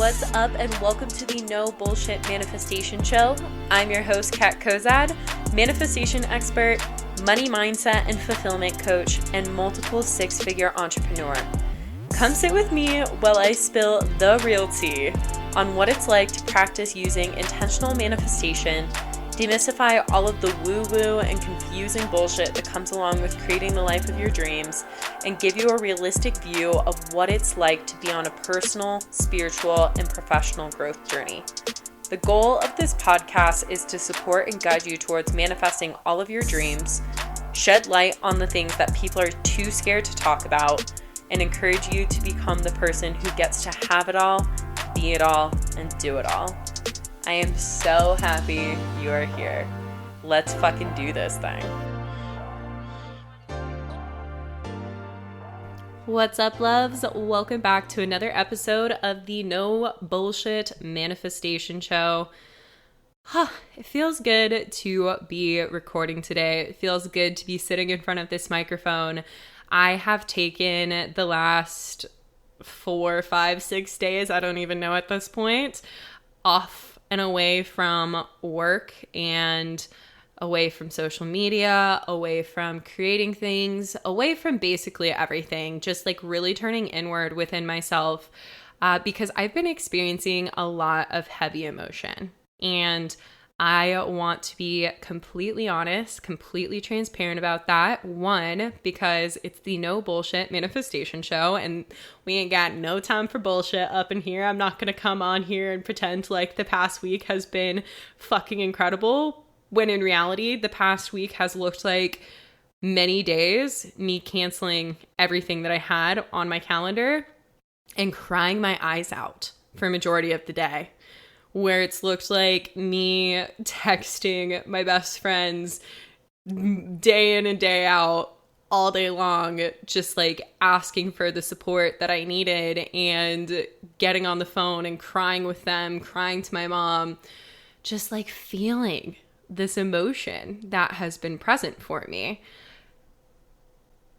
What's up, and welcome to the No Bullshit Manifestation Show. I'm your host, Kat Kozad, manifestation expert, money mindset and fulfillment coach, and multiple six-figure entrepreneur. Come sit with me while I spill the real tea on what it's like to practice using intentional manifestation, demystify all of the woo-woo and confusing bullshit that comes along with creating the life of your dreams, and give you a realistic view of what it's like to be on a personal, spiritual, and professional growth journey. The goal of this podcast is to support and guide you towards manifesting all of your dreams, shed light on the things that people are too scared to talk about, and encourage you to become the person who gets to have it all, be it all, and do it all. I am so happy you are here. Let's fucking do this thing. What's up, loves? Welcome back to another episode of the No Bullshit Manifestation Show. It feels good to be recording today. It feels good to be sitting in front of this microphone. I have taken the last 4, 5, 6 days, I don't even know at this point, off and away from work and away from social media, away from creating things, away from basically everything, just like really turning inward within myself because I've been experiencing a lot of heavy emotion. And I want to be completely honest, completely transparent about that. One, because it's the No Bullshit Manifestation Show and we ain't got no time for bullshit up in here. I'm not going to come on here and pretend like the past week has been fucking incredible, when in reality, the past week has looked like many days, me canceling everything that I had on my calendar and crying my eyes out for a majority of the day. Where it's looked like me texting my best friends day in and day out, all day long, just like asking for the support that I needed and getting on the phone and crying with them, crying to my mom, just like feeling this emotion that has been present for me.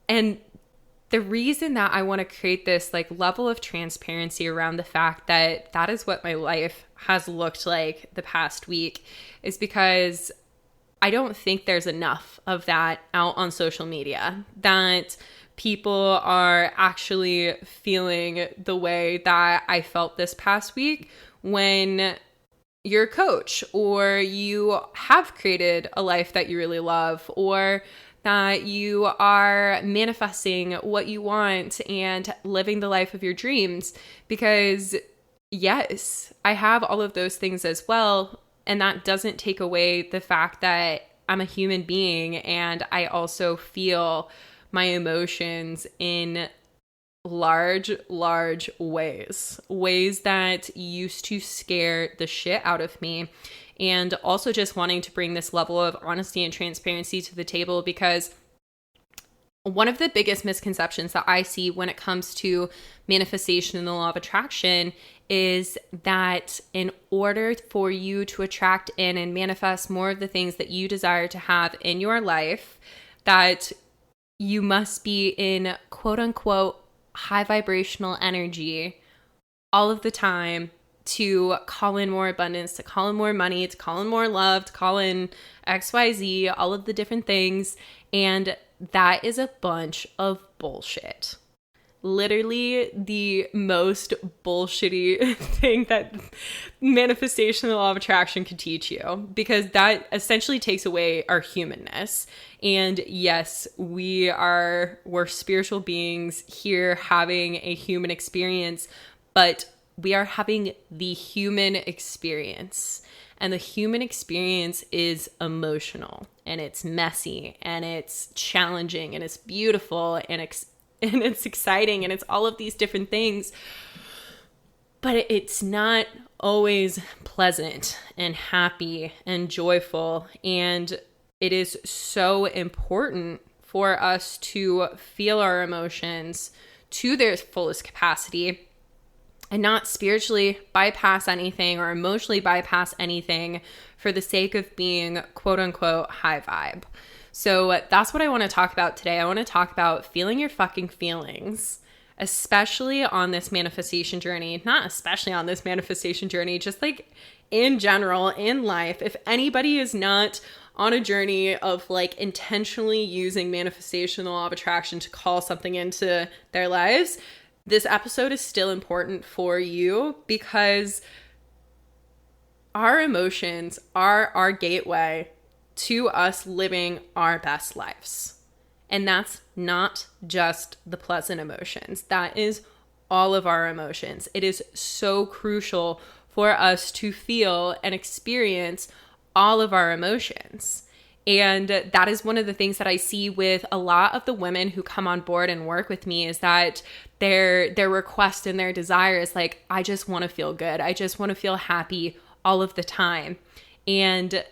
And the reason that I want to create this like level of transparency around the fact that that is what my life has looked like the past week is because I don't think there's enough of that out on social media, that people are actually feeling the way that I felt this past week when you're a coach or you have created a life that you really love, or that you are manifesting what you want and living the life of your dreams. Because yes, I have all of those things as well. And that doesn't take away the fact that I'm a human being and I also feel my emotions in large ways that used to scare the shit out of me. And also just wanting to bring this level of honesty and transparency to the table, because one of the biggest misconceptions that I see when it comes to manifestation and the law of attraction is that in order for you to attract in and manifest more of the things that you desire to have in your life, that you must be in quote unquote high vibrational energy all of the time to call in more abundance, to call in more money, to call in more love, to call in XYZ, all of the different things. And that is a bunch of bullshit. Literally the most bullshitty thing that manifestation and the law of attraction could teach you, because that essentially takes away our humanness. And yes, we're spiritual beings here having a human experience, but we are having the human experience. And the human experience is emotional, and it's messy, and it's challenging, and it's beautiful, and it's exciting, and it's all of these different things. But it's not always pleasant and happy and joyful. And it is so important for us to feel our emotions to their fullest capacity and not spiritually bypass anything or emotionally bypass anything for the sake of being quote unquote high vibe. So that's what I want to talk about today. I want to talk about feeling your fucking feelings especially on this manifestation journey, not especially on this manifestation journey, just like in general in life, if anybody is not on a journey of like intentionally using manifestation, the law of attraction, to call something into their lives, this episode is still important for you, because our emotions are our gateway to us living our best lives. And that's not just the pleasant emotions. That is all of our emotions. It is so crucial for us to feel and experience all of our emotions. And that is one of the things that I see with a lot of the women who come on board and work with me, is that their request and their desire is like, I just want to feel good. I just want to feel happy all of the time. And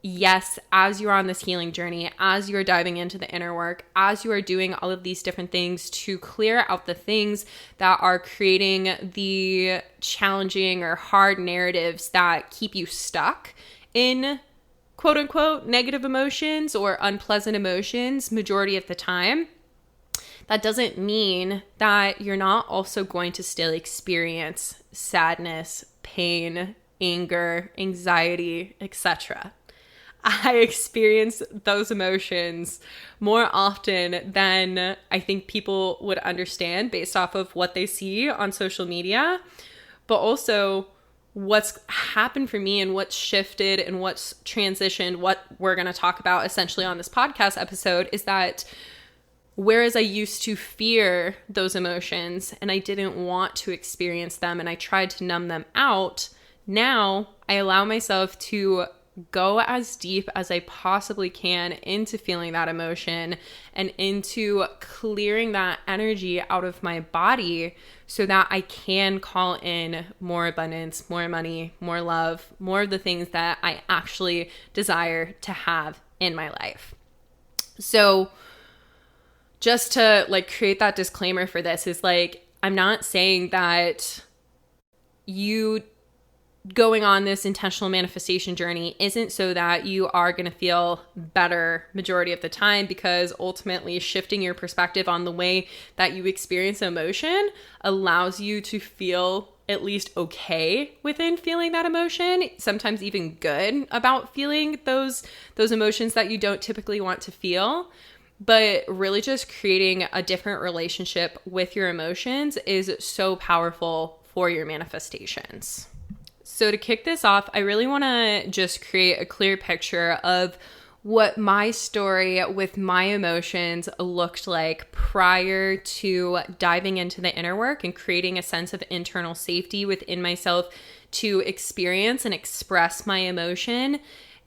yes, as you're on this healing journey, as you're diving into the inner work, as you are doing all of these different things to clear out the things that are creating the challenging or hard narratives that keep you stuck in quote unquote negative emotions or unpleasant emotions majority of the time, that doesn't mean that you're not also going to still experience sadness, pain, anger, anxiety, etc. I experience those emotions more often than I think people would understand based off of what they see on social media, but also what's happened for me and what's shifted and what's transitioned, what we're going to talk about essentially on this podcast episode, is that whereas I used to fear those emotions and I didn't want to experience them and I tried to numb them out, now I allow myself to go as deep as I possibly can into feeling that emotion and into clearing that energy out of my body so that I can call in more abundance, more money, more love, more of the things that I actually desire to have in my life. So just to like create that disclaimer for this is like, I'm not saying that you going on this intentional manifestation journey isn't so that you are going to feel better majority of the time, because ultimately shifting your perspective on the way that you experience emotion allows you to feel at least okay within feeling that emotion, sometimes even good about feeling those emotions that you don't typically want to feel. But really just creating a different relationship with your emotions is so powerful for your manifestations. So to kick this off, I really want to just create a clear picture of what my story with my emotions looked like prior to diving into the inner work and creating a sense of internal safety within myself to experience and express my emotion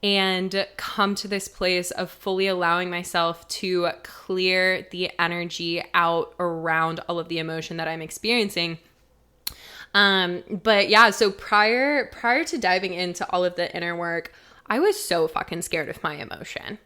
and come to this place of fully allowing myself to clear the energy out around all of the emotion that I'm experiencing. But yeah, so prior to diving into all of the inner work, I was so fucking scared of my emotion.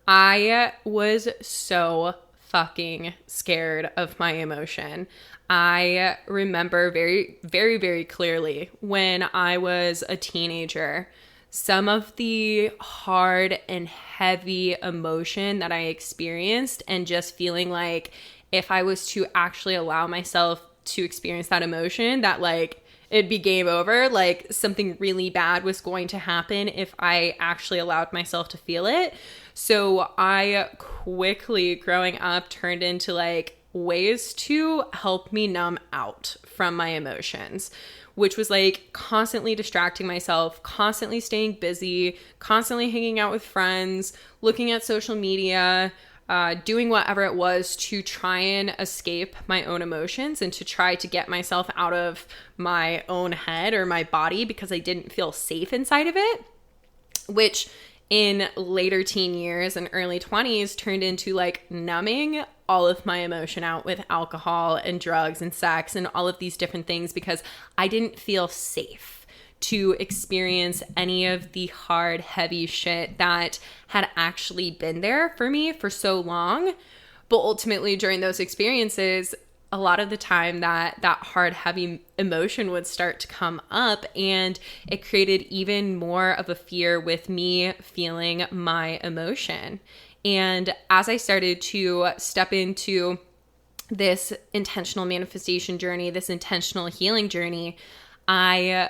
I was so fucking scared of my emotion. I remember very, very, very clearly when I was a teenager, some of the hard and heavy emotion that I experienced, and just feeling like if I was to actually allow myself to experience that emotion, that like it'd be game over, like something really bad was going to happen if I actually allowed myself to feel it. So I quickly growing up turned into like ways to help me numb out from my emotions, which was like constantly distracting myself, constantly staying busy, constantly hanging out with friends, looking at social media, doing whatever it was to try and escape my own emotions and to try to get myself out of my own head or my body because I didn't feel safe inside of it, which in later teen years and early 20s turned into like numbing all of my emotion out with alcohol and drugs and sex and all of these different things because I didn't feel safe to experience any of the hard, heavy shit that had actually been there for me for so long. But ultimately during those experiences, a lot of the time that hard, heavy emotion would start to come up, and it created even more of a fear with me feeling my emotion. And as I started to step into this intentional manifestation journey, this intentional healing journey, I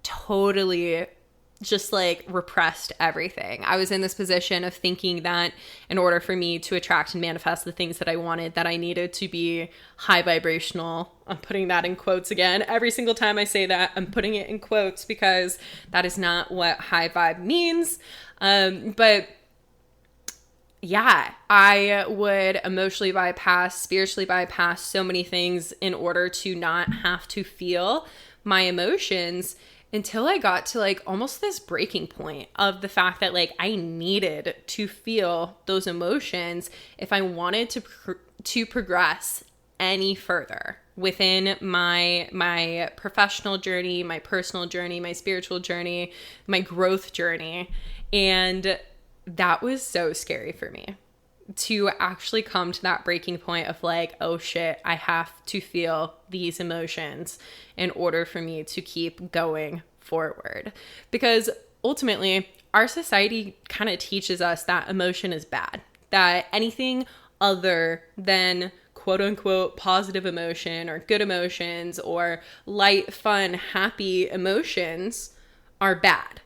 totally just like repressed everything. I was in this position of thinking that in order for me to attract and manifest the things that I wanted, that I needed to be high vibrational. I'm putting that in quotes again. Every single time I say that, I'm putting it in quotes because that is not what high vibe means. But yeah, I would emotionally bypass, spiritually bypass so many things in order to not have to feel my emotions, until I got to like almost this breaking point of the fact that like I needed to feel those emotions if I wanted to progress any further within my professional journey, my personal journey, my spiritual journey, my growth journey. And that was so scary for me to actually come to that breaking point of like, oh shit, I have to feel these emotions in order for me to keep going forward. Because ultimately, our society kind of teaches us that emotion is bad, that anything other than quote unquote positive emotion or good emotions or light, fun, happy emotions are bad.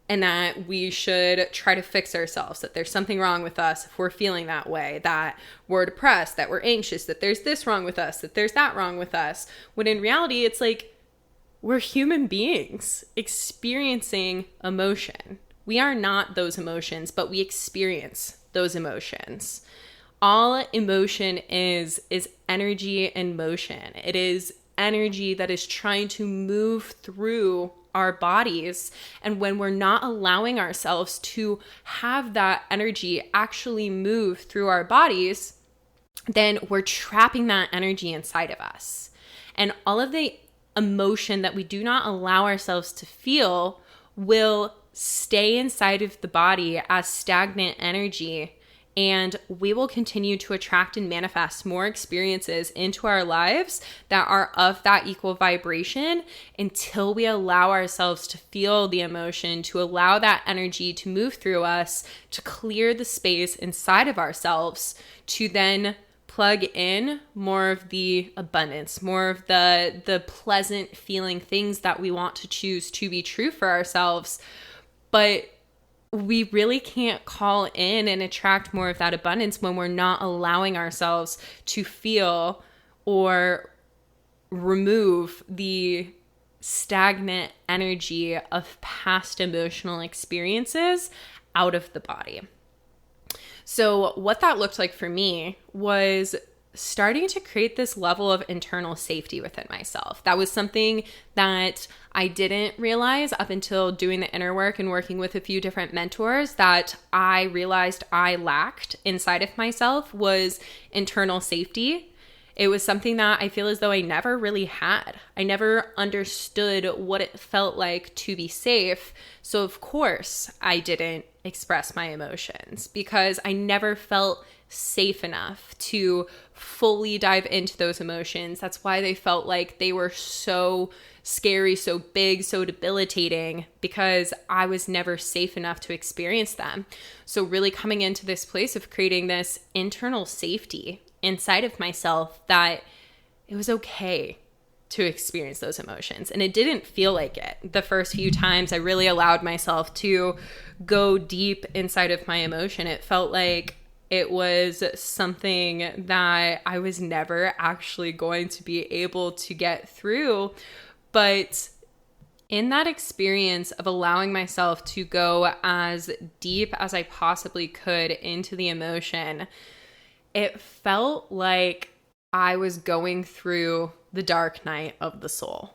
And that we should try to fix ourselves, that there's something wrong with us if we're feeling that way, that we're depressed, that we're anxious, that there's this wrong with us, that there's that wrong with us. When in reality, it's like we're human beings experiencing emotion. We are not those emotions, but we experience those emotions. All emotion is energy and motion. It is energy that is trying to move through our bodies. And when we're not allowing ourselves to have that energy actually move through our bodies, then we're trapping that energy inside of us. And all of the emotion that we do not allow ourselves to feel will stay inside of the body as stagnant energy. And we will continue to attract and manifest more experiences into our lives that are of that equal vibration until we allow ourselves to feel the emotion, to allow that energy to move through us, to clear the space inside of ourselves, to then plug in more of the abundance, more of the pleasant feeling things that we want to choose to be true for ourselves. But we really can't call in and attract more of that abundance when we're not allowing ourselves to feel or remove the stagnant energy of past emotional experiences out of the body. So what that looked like for me was starting to create this level of internal safety within myself. That was something that I didn't realize up until doing the inner work and working with a few different mentors, that I realized I lacked inside of myself was internal safety. It was something that I feel as though I never really had. I never understood what it felt like to be safe. So of course I didn't express my emotions because I never felt safe enough to fully dive into those emotions. That's why they felt like they were so scary, so big, so debilitating, because I was never safe enough to experience them. So really coming into this place of creating this internal safety inside of myself that it was okay to experience those emotions. And it didn't feel like it. The first few times I really allowed myself to go deep inside of my emotion, it felt like it was something that I was never actually going to be able to get through. But in that experience of allowing myself to go as deep as I possibly could into the emotion, it felt like I was going through the dark night of the soul.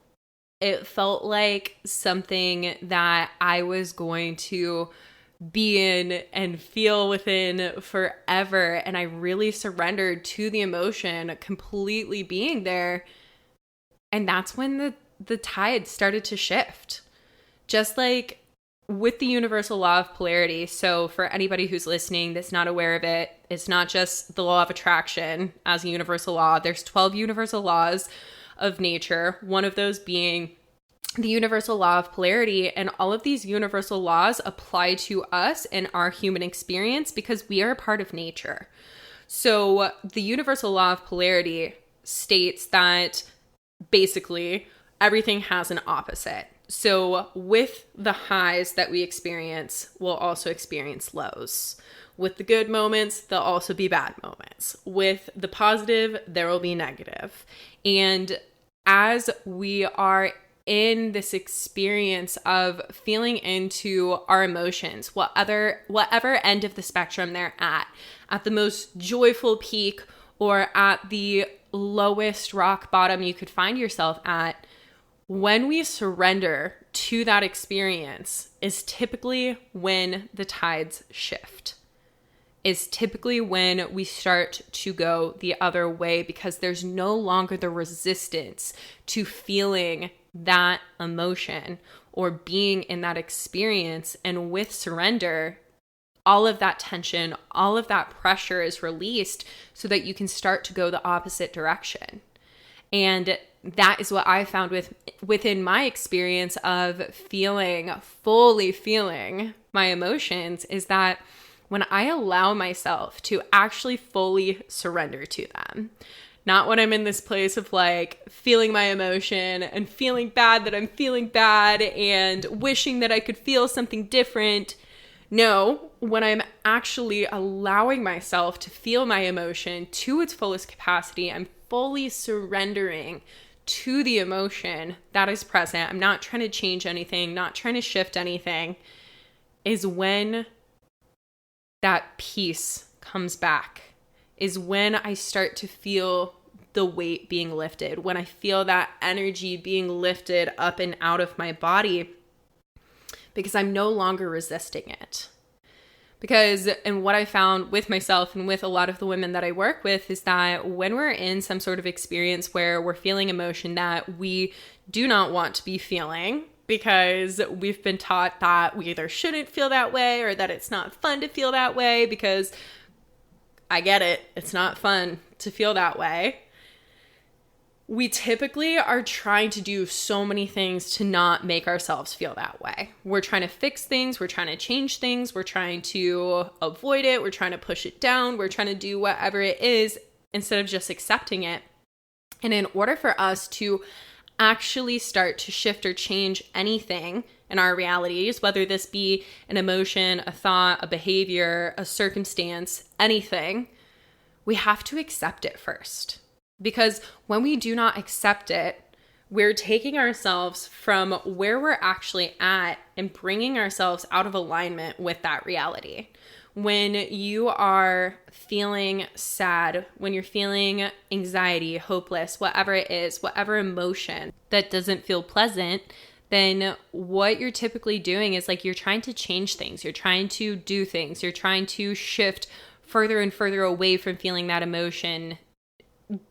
It felt like something that I was going to be in and feel within forever. And I really surrendered to the emotion, completely being there. And that's when the tide started to shift. Just like with the universal law of polarity. So for anybody who's listening that's not aware of it, it's not just the law of attraction as a universal law. There's 12 universal laws of nature, one of those being the universal law of polarity. And all of these universal laws apply to us in our human experience because we are a part of nature. So the universal law of polarity states that basically everything has an opposite. So with the highs that we experience, we'll also experience lows. With the good moments, there'll also be bad moments. With the positive, there will be negative. And as we are in this experience of feeling into our emotions, whatever end of the spectrum they're at the most joyful peak or at the lowest rock bottom you could find yourself at, when we surrender to that experience is typically when the tides shift, is typically when we start to go the other way, because there's no longer the resistance to feeling that emotion or being in that experience. And with surrender, all of that tension, all of that pressure is released so that you can start to go the opposite direction. And that is what I found within my experience of fully feeling my emotions, is that when I allow myself to actually fully surrender to them, not when I'm in this place of like feeling my emotion and feeling bad that I'm feeling bad and wishing that I could feel something different. No, when I'm actually allowing myself to feel my emotion to its fullest capacity, I'm fully surrendering to the emotion that is present. I'm not trying to change anything, not trying to shift anything, is when that peace comes back, is when I start to feel the weight being lifted, when I feel that energy being lifted up and out of my body, because I'm no longer resisting it. And what I found with myself and with a lot of the women that I work with is that when we're in some sort of experience where we're feeling emotion that we do not want to be feeling, because we've been taught that we either shouldn't feel that way or that it's not fun to feel that way, because I get it, it's not fun to feel that way. We typically are trying to do so many things to not make ourselves feel that way. We're trying to fix things. We're trying to change things. We're trying to avoid it. We're trying to push it down. We're trying to do whatever it is instead of just accepting it. And in order for us to actually start to shift or change anything in our realities, whether this be an emotion, a thought, a behavior, a circumstance, anything, we have to accept it first. Because when we do not accept it, we're taking ourselves from where we're actually at and bringing ourselves out of alignment with that reality. When you are feeling sad, when you're feeling anxiety, hopeless, whatever it is, whatever emotion that doesn't feel pleasant, then what you're typically doing is like you're trying to change things. You're trying to do things. You're trying to shift further and further away from feeling that emotion.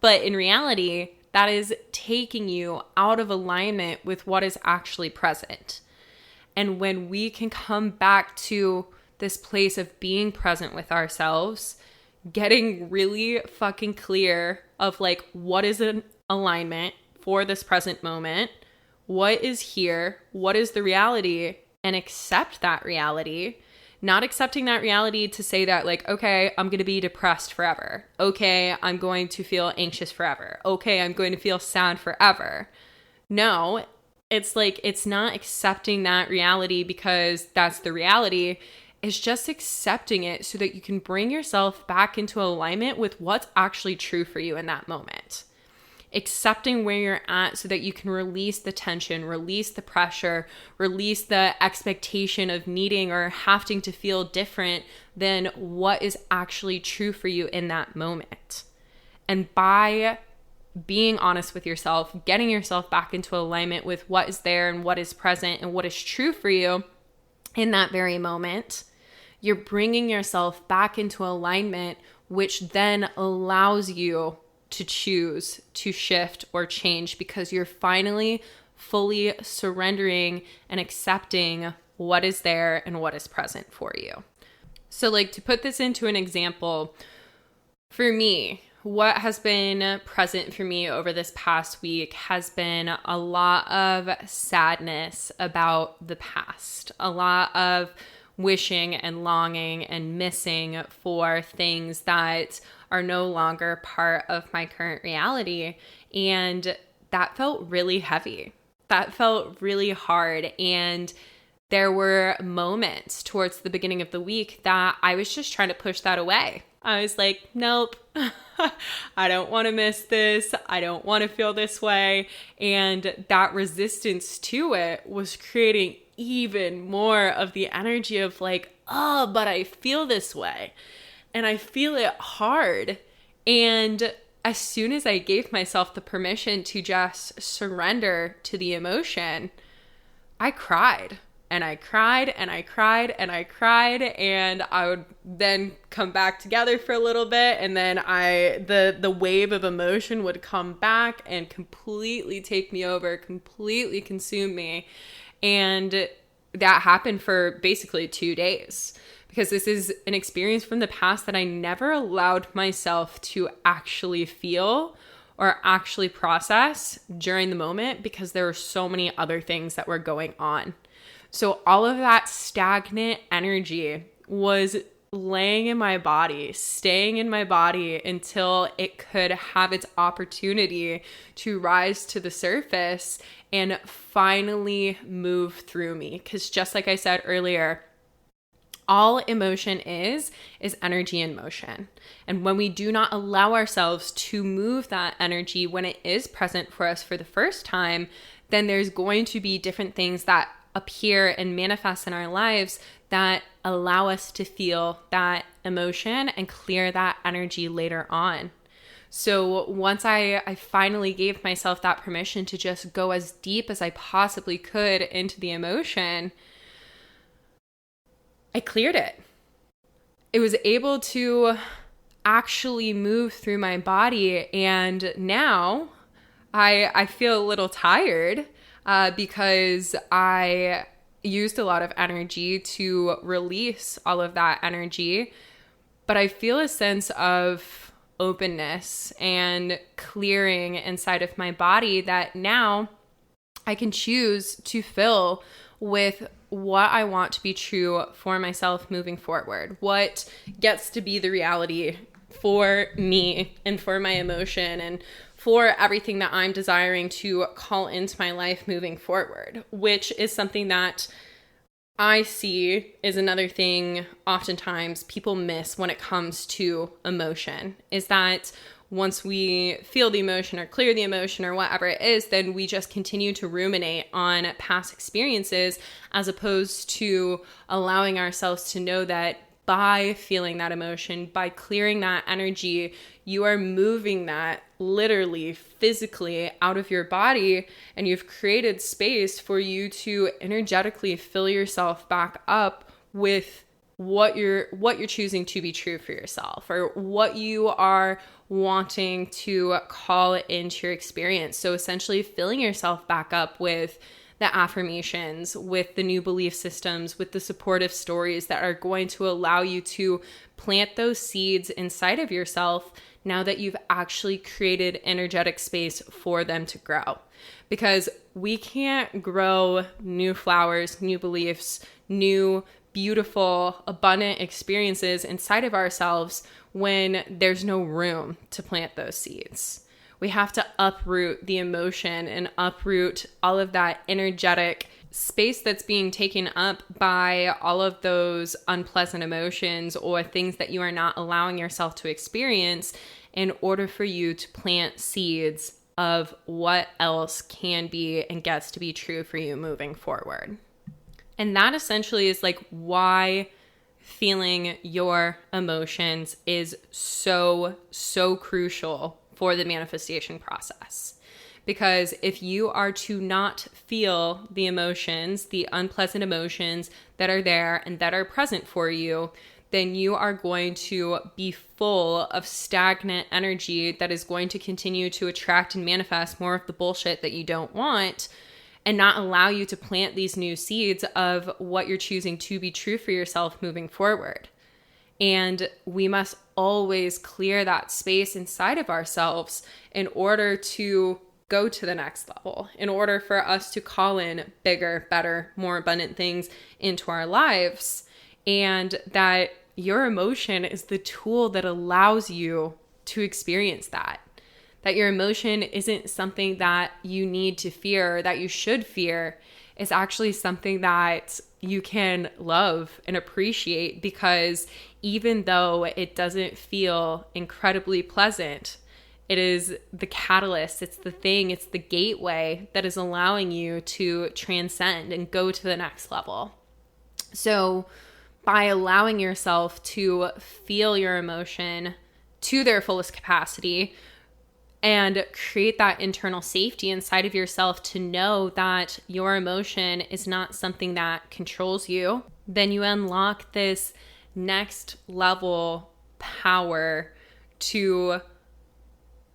But in reality, that is taking you out of alignment with what is actually present. And when we can come back to this place of being present with ourselves, getting really fucking clear of like what is an alignment for this present moment, what is here, what is the reality, and accept that reality. Not accepting that reality to say that like, okay, I'm going to be depressed forever. Okay, I'm going to feel anxious forever. Okay, I'm going to feel sad forever. No, it's like, it's not accepting that reality because that's the reality. It's just accepting it so that you can bring yourself back into alignment with what's actually true for you in that moment. Accepting where you're at so that you can release the tension, release the pressure, release the expectation of needing or having to feel different than what is actually true for you in that moment. And by being honest with yourself, getting yourself back into alignment with what is there and what is present and what is true for you in that very moment, you're bringing yourself back into alignment, which then allows you to choose to shift or change because you're finally fully surrendering and accepting what is there and what is present for you. So like to put this into an example, for me, what has been present for me over this past week has been a lot of sadness about the past, a lot of wishing and longing and missing for things that are no longer part of my current reality. And that felt really heavy. That felt really hard. And there were moments towards the beginning of the week that I was just trying to push that away. I was like, nope, I don't want to miss this. I don't want to feel this way. And that resistance to it was creating even more of the energy of like, oh, but I feel this way and I feel it hard. And as soon as I gave myself the permission to just surrender to the emotion, I cried. And I cried and I cried and I cried, and I would then come back together for a little bit, and then the wave of emotion would come back and completely take me over, completely consume me. And that happened for basically 2 days, because this is an experience from the past that I never allowed myself to actually feel or actually process during the moment, because there were so many other things that were going on. So all of that stagnant energy was laying in my body, staying in my body until it could have its opportunity to rise to the surface and finally move through me. Because just like I said earlier, all emotion is energy in motion. And when we do not allow ourselves to move that energy when it is present for us for the first time, then there's going to be different things that appear and manifest in our lives that allow us to feel that emotion and clear that energy later on. So once I finally gave myself that permission to just go as deep as I possibly could into the emotion, I cleared it. It was able to actually move through my body, and now I feel a little tired because I used a lot of energy to release all of that energy, but I feel a sense of openness and clearing inside of my body that now I can choose to fill with what I want to be true for myself moving forward, what gets to be the reality for me and for my emotion and for everything that I'm desiring to call into my life moving forward, which is something that I see is another thing oftentimes people miss when it comes to emotion, is that once we feel the emotion or clear the emotion or whatever it is, then we just continue to ruminate on past experiences, as opposed to allowing ourselves to know that by feeling that emotion, by clearing that energy, you are moving that literally, physically out of your body, and you've created space for you to energetically fill yourself back up with what you're choosing to be true for yourself, or what you are wanting to call into your experience. So essentially filling yourself back up with the affirmations, with the new belief systems, with the supportive stories that are going to allow you to plant those seeds inside of yourself now that you've actually created energetic space for them to grow. Because we can't grow new flowers, new beliefs, new beautiful, abundant experiences inside of ourselves when there's no room to plant those seeds. We have to uproot the emotion and uproot all of that energetic space that's being taken up by all of those unpleasant emotions or things that you are not allowing yourself to experience, in order for you to plant seeds of what else can be and gets to be true for you moving forward. And that essentially is like why feeling your emotions is so crucial for the manifestation process. Because if you are to not feel the emotions, the unpleasant emotions that are there and that are present for you, then you are going to be full of stagnant energy that is going to continue to attract and manifest more of the bullshit that you don't want, and not allow you to plant these new seeds of what you're choosing to be true for yourself moving forward. And we must always clear that space inside of ourselves in order to go to the next level, in order for us to call in bigger, better, more abundant things into our lives. And that your emotion is the tool that allows you to experience that. That your emotion isn't something that you need to fear, that you should fear. It's actually something that you can love and appreciate, because even though it doesn't feel incredibly pleasant, it is the catalyst, it's the thing, it's the gateway that is allowing you to transcend and go to the next level. So by allowing yourself to feel your emotion to their fullest capacity and create that internal safety inside of yourself to know that your emotion is not something that controls you, then you unlock this next level power to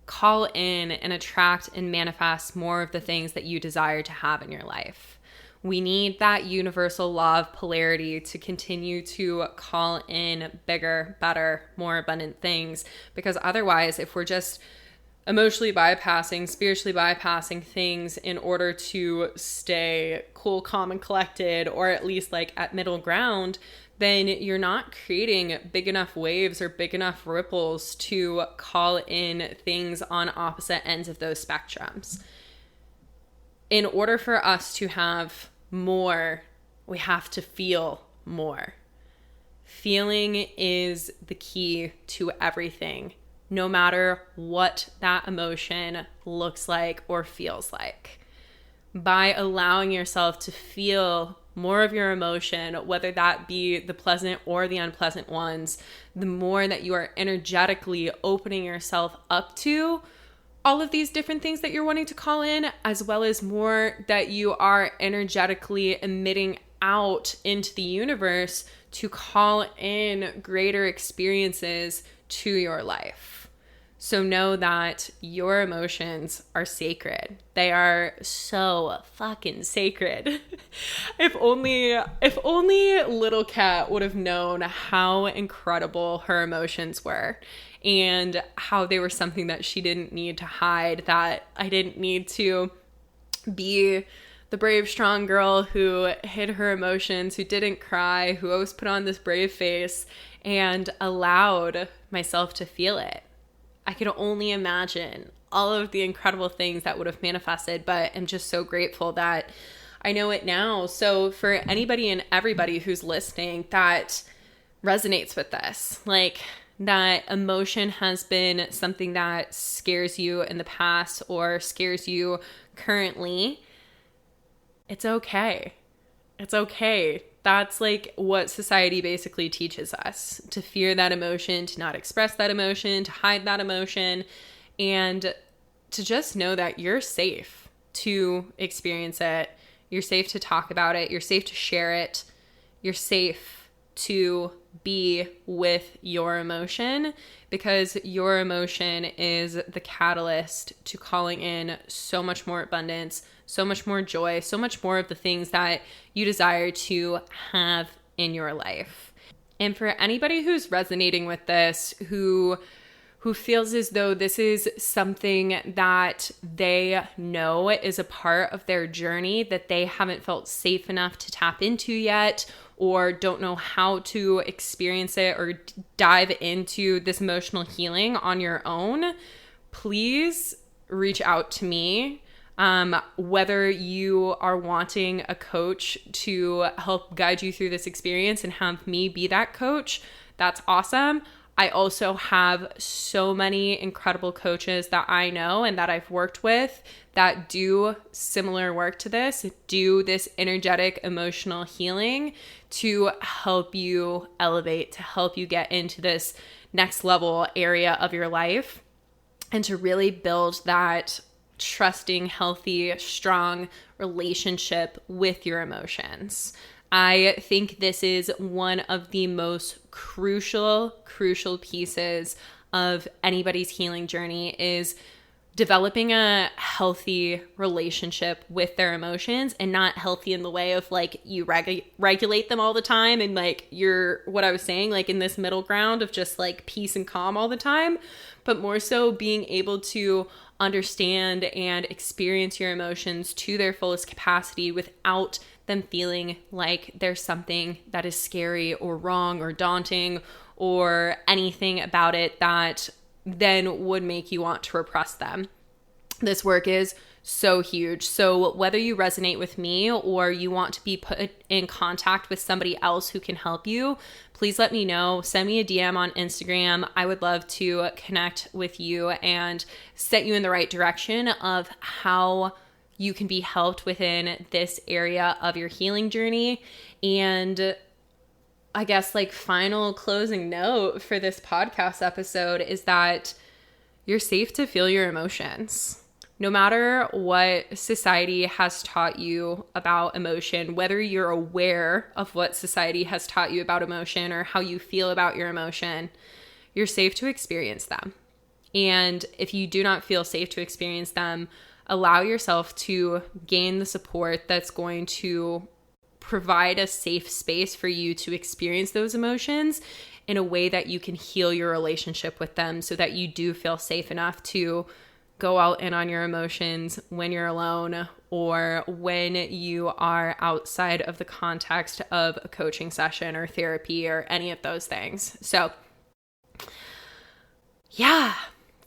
call in and attract and manifest more of the things that you desire to have in your life. We need that universal law of polarity to continue to call in bigger, better, more abundant things, because otherwise, if we're just emotionally bypassing, spiritually bypassing things in order to stay cool, calm, and collected, or at least like at middle ground, then you're not creating big enough waves or big enough ripples to call in things on opposite ends of those spectrums. In order for us to have more, we have to feel more. Feeling is the key to everything, no matter what that emotion looks like or feels like. By allowing yourself to feel more of your emotion, whether that be the pleasant or the unpleasant ones, the more that you are energetically opening yourself up to all of these different things that you're wanting to call in, as well as more that you are energetically emitting out into the universe to call in greater experiences to your life. So know that your emotions are sacred. They are so fucking sacred. If only little Kat would have known how incredible her emotions were and how they were something that she didn't need to hide, that I didn't need to be the brave, strong girl who hid her emotions, who didn't cry, who always put on this brave face and allowed myself to feel it. I could only imagine all of the incredible things that would have manifested, but I'm just so grateful that I know it now. So for anybody and everybody who's listening that resonates with this, like that emotion has been something that scares you in the past or scares you currently, it's okay. It's okay. That's like what society basically teaches us, to fear that emotion, to not express that emotion, to hide that emotion, and to just know that you're safe to experience it. You're safe to talk about it. You're safe to share it. You're safe to be with your emotion, because your emotion is the catalyst to calling in so much more abundance, so much more joy, so much more of the things that you desire to have in your life. And for anybody who's resonating with this, who feels as though this is something that they know is a part of their journey that they haven't felt safe enough to tap into yet, or don't know how to experience it or dive into this emotional healing on your own, please reach out to me. Whether you are wanting a coach to help guide you through this experience and have me be that coach, that's awesome. I also have so many incredible coaches that I know and that I've worked with that do similar work to this, do this energetic emotional healing to help you elevate, to help you get into this next level area of your life, and to really build that trusting, healthy, strong relationship with your emotions. I think this is one of the most crucial pieces of anybody's healing journey, is developing a healthy relationship with their emotions, and not healthy in the way of like you regulate them all the time and like you're, what I was saying, like in this middle ground of just like peace and calm all the time, but more so being able to understand and experience your emotions to their fullest capacity without them feeling like there's something that is scary or wrong or daunting or anything about it that then would make you want to repress them. This work is so huge. So whether you resonate with me or you want to be put in contact with somebody else who can help you, please let me know. Send me a DM on Instagram. I would love to connect with you and set you in the right direction of how you can be helped within this area of your healing journey. And I guess like final closing note for this podcast episode is that you're safe to feel your emotions. No matter what society has taught you about emotion, whether you're aware of what society has taught you about emotion or how you feel about your emotion, you're safe to experience them. And if you do not feel safe to experience them, allow yourself to gain the support that's going to provide a safe space for you to experience those emotions in a way that you can heal your relationship with them so that you do feel safe enough to go out in on your emotions when you're alone or when you are outside of the context of a coaching session or therapy or any of those things. So, yeah,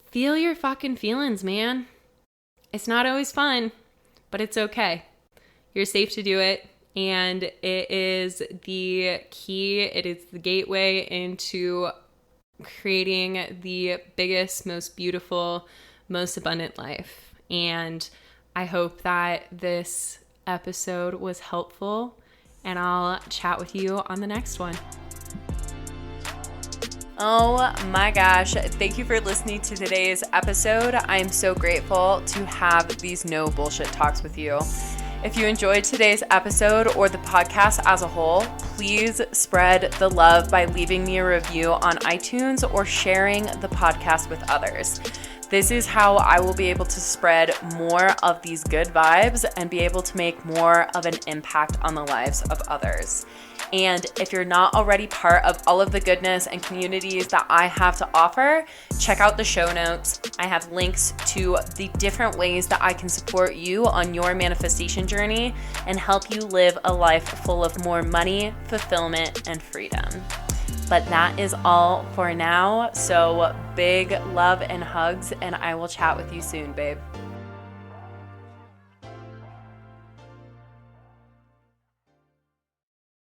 feel your fucking feelings, man. It's not always fun, but it's okay. You're safe to do it, and it is the key. It is the gateway into creating the biggest, most beautiful, most abundant life. And I hope that this episode was helpful, and I'll chat with you on the next one. Oh my gosh, thank you for listening to today's episode. I'm so grateful to have these no bullshit talks with you. If you enjoyed today's episode or the podcast as a whole, please spread the love by leaving me a review on iTunes or sharing the podcast with others. This is how I will be able to spread more of these good vibes and be able to make more of an impact on the lives of others. And if you're not already part of all of the goodness and communities that I have to offer, check out the show notes. I have links to the different ways that I can support you on your manifestation journey and help you live a life full of more money, fulfillment, and freedom. But that is all for now. So big love and hugs, and I will chat with you soon, babe.